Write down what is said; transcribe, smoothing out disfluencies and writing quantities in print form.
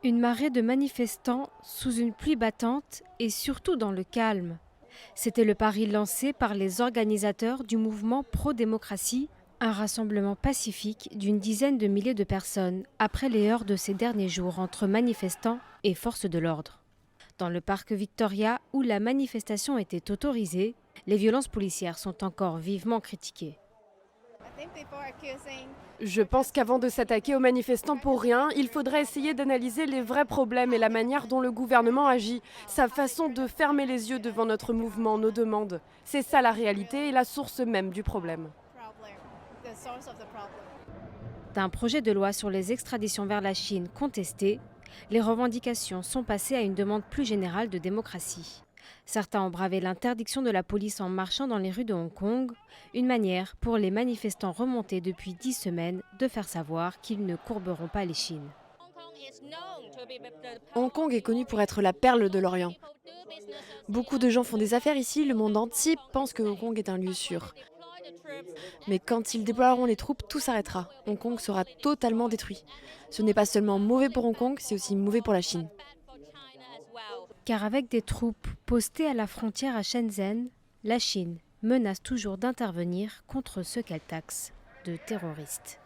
Une marée de manifestants sous une pluie battante et surtout dans le calme. C'était le pari lancé par les organisateurs du mouvement pro-démocratie, un rassemblement pacifique d'une dizaine de milliers de personnes après les heurts de ces derniers jours entre manifestants et forces de l'ordre. Dans le parc Victoria, où la manifestation était autorisée, les violences policières sont encore vivement critiquées. Je pense qu'avant de s'attaquer aux manifestants pour rien, il faudrait essayer d'analyser les vrais problèmes et la manière dont le gouvernement agit, sa façon de fermer les yeux devant notre mouvement, nos demandes. C'est ça la réalité et la source même du problème. D'un projet de loi sur les extraditions vers la Chine contesté, les revendications sont passées à une demande plus générale de démocratie. Certains ont bravé l'interdiction de la police en marchant dans les rues de Hong Kong, une manière pour les manifestants remontés depuis 10 semaines de faire savoir qu'ils ne courberont pas les chines. Hong Kong est connu pour être la perle de l'Orient. Beaucoup de gens font des affaires ici, le monde entier pense que Hong Kong est un lieu sûr. Mais quand ils déploieront les troupes, tout s'arrêtera. Hong Kong sera totalement détruit. Ce n'est pas seulement mauvais pour Hong Kong, c'est aussi mauvais pour la Chine. Car avec des troupes postées à la frontière à Shenzhen, la Chine menace toujours d'intervenir contre ceux qu'elle taxe de terroristes.